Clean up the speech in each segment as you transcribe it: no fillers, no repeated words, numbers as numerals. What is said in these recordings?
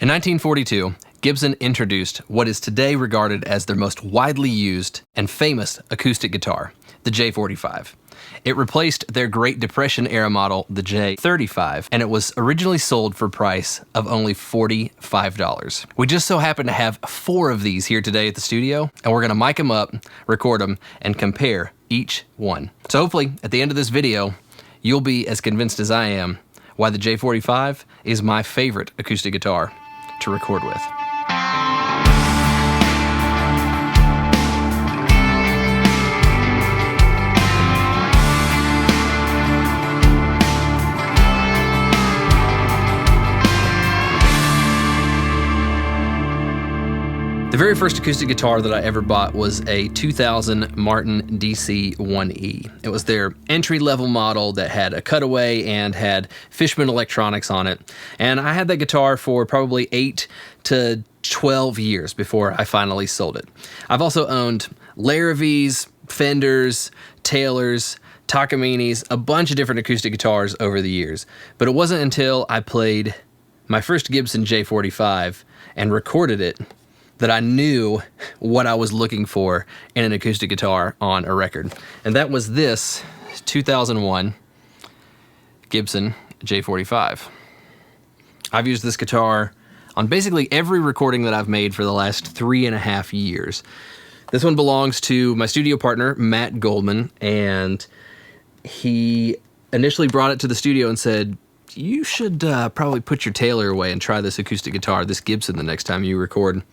In 1942, Gibson introduced what is today regarded as their most widely used and famous acoustic guitar, the J45. It replaced their Great Depression era model, the J35, and it was originally sold for a price of only $45. We just so happen to have 4 of these here today at the studio, and we're going to mic them up, record them, and compare each one. So hopefully, at the end of this video, you'll be as convinced as I am why the J45 is my favorite acoustic guitar to record with. The very first acoustic guitar that I ever bought was a 2000 Martin DC-1E. It was their entry-level model that had a cutaway and had Fishman electronics on it. And I had that guitar for probably 8 to 12 years before I finally sold it. I've also owned Laravees, Fenders, Taylors, Takaminis, a bunch of different acoustic guitars over the years. But it wasn't until I played my first Gibson J45 and recorded it that I knew what I was looking for in an acoustic guitar on a record. And that was this 2001 Gibson J45. I've used this guitar on basically every recording that I've made for the last 3.5 years. This one belongs to my studio partner, Matt Goldman, and he initially brought it to the studio and said, you should probably put your Taylor away and try this acoustic guitar, this Gibson, the next time you record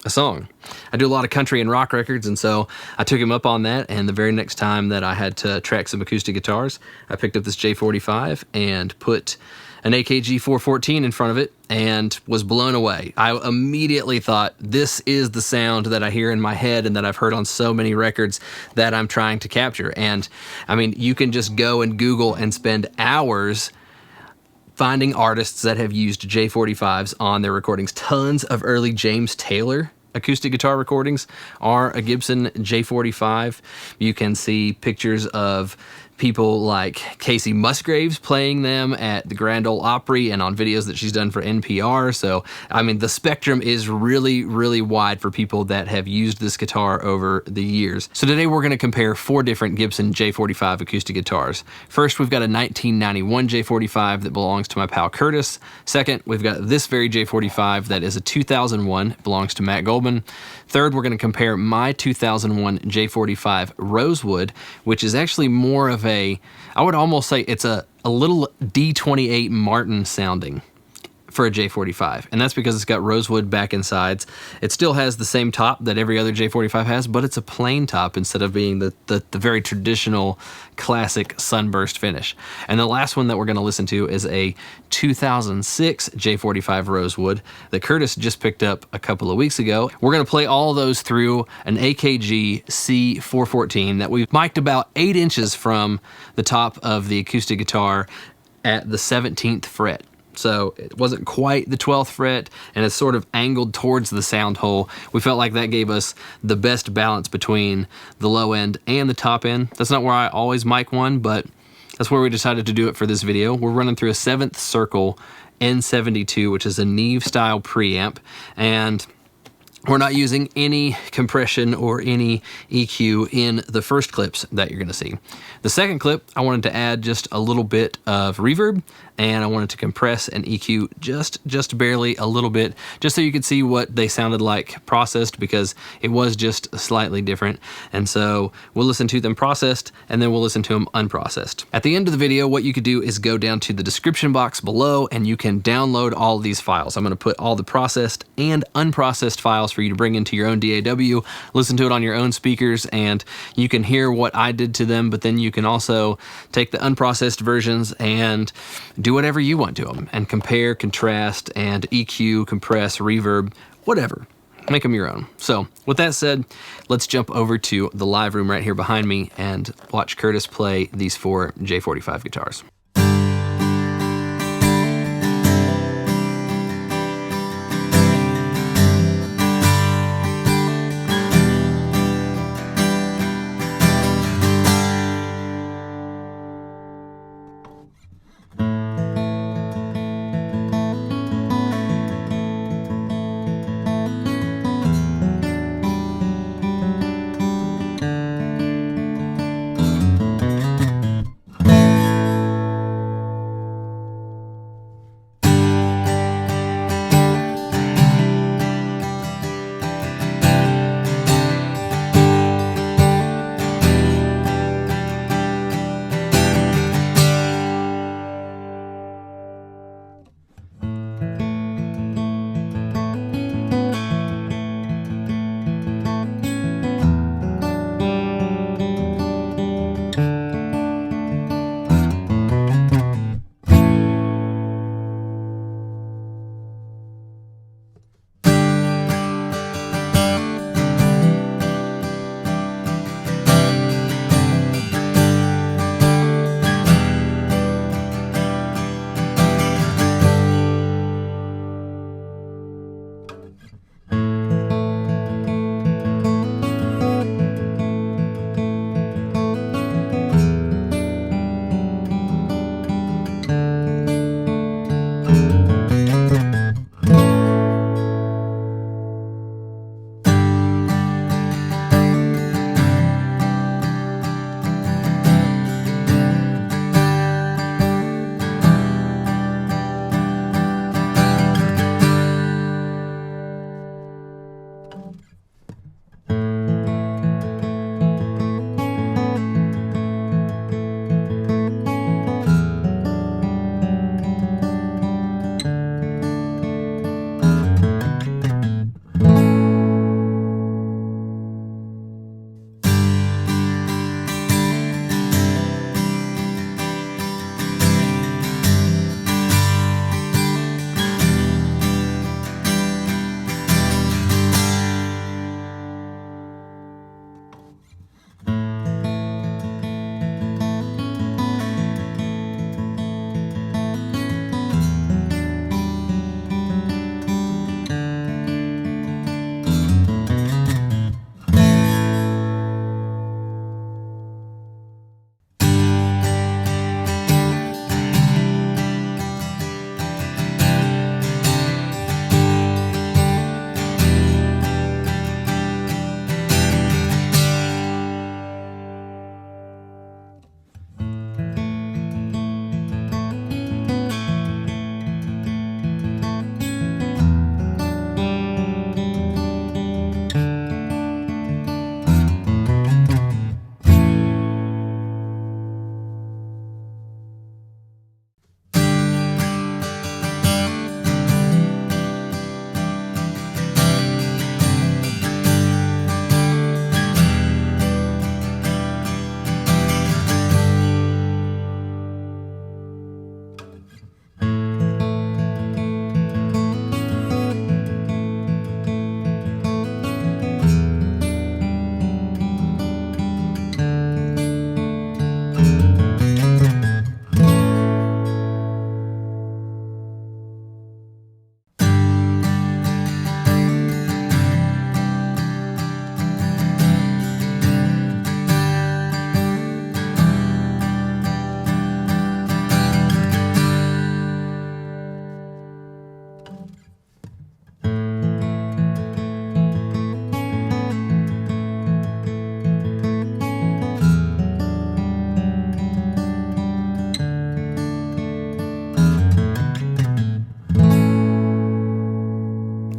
a song. I do a lot of country and rock records, and so I took him up on that, and the very next time that I had to track some acoustic guitars, I picked up this J45 and put an AKG 414 in front of it and was blown away. I immediately thought, this is the sound that I hear in my head and that I've heard on so many records that I'm trying to capture. And I mean, you can just go and Google and spend hours finding artists that have used J45s on their recordings. Tons of early James Taylor acoustic guitar recordings are a Gibson J45. You can see pictures of people like Casey Musgraves playing them at the Grand Ole Opry and on videos that she's done for NPR. So, I mean, the spectrum is really, really wide for people that have used this guitar over the years. So today we're going to compare 4 different Gibson J45 acoustic guitars. First, we've got a 1991 J45 that belongs to my pal Curtis. Second, we've got this very J45 that is a 2001, belongs to Matt Goldman. Third, we're going to compare my 2001 J45 Rosewood, which is actually more of I would almost say it's a little D28 Martin sounding for a J45, and that's because it's got rosewood back and sides. It still has the same top that every other J45 has, but it's a plain top instead of being the very traditional classic sunburst finish. And the last one that we're going to listen to is a 2006 J45 Rosewood that Curtis just picked up a couple of weeks ago. We're going to play all those through an AKG C414 that we've mic'd about 8 inches from the top of the acoustic guitar at the 17th fret. So it wasn't quite the 12th fret, and it's sort of angled towards the sound hole. We felt like that gave us the best balance between the low end and the top end. That's not where I always mic one, but that's where we decided to do it for this video. We're running through a 7th Circle N72, which is a Neve style preamp, and we're not using any compression or any EQ in the first clips that you're going to see. The second clip, I wanted to add just a little bit of reverb, and I wanted to compress and EQ just barely a little bit, just so you could see what they sounded like processed, because it was just slightly different. And so we'll listen to them processed, and then we'll listen to them unprocessed. At the end of the video, what you could do is go down to the description box below, and you can download all of these files. I'm going to put all the processed and unprocessed files for you to bring into your own DAW, listen to it on your own speakers, and you can hear what I did to them, but then you can also take the unprocessed versions and do whatever you want to them, and compare, contrast, and EQ, compress, reverb, whatever. Make them your own. So with that said, let's jump over to the live room right here behind me and watch Curtis play these 4 J45 guitars.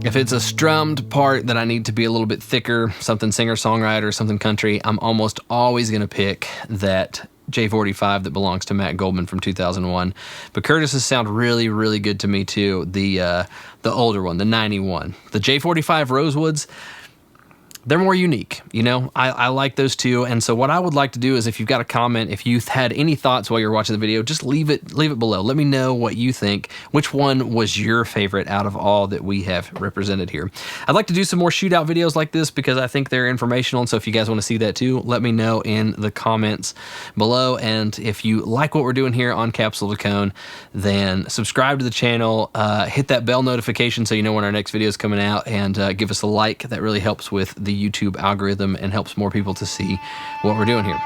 If it's a strummed part that I need to be a little bit thicker, something singer-songwriter, something country, I'm almost always going to pick that J45 that belongs to Matt Goldman from 2001. But Curtis's sound really, really good to me too. The older one, the 91. The J45 Rosewoods, they're more unique, you know? I like those too. And so what I would like to do is, if you've got a comment, if you've had any thoughts while you're watching the video, just leave it below. Let me know what you think. Which one was your favorite out of all that we have represented here? I'd like to do some more shootout videos like this because I think they're informational. And so if you guys want to see that too, let me know in the comments below. And if you like what we're doing here on Capsule to Cone, then subscribe to the channel, hit that bell notification so you know when our next video is coming out, and give us a like. That really helps with the YouTube algorithm and helps more people to see what we're doing here.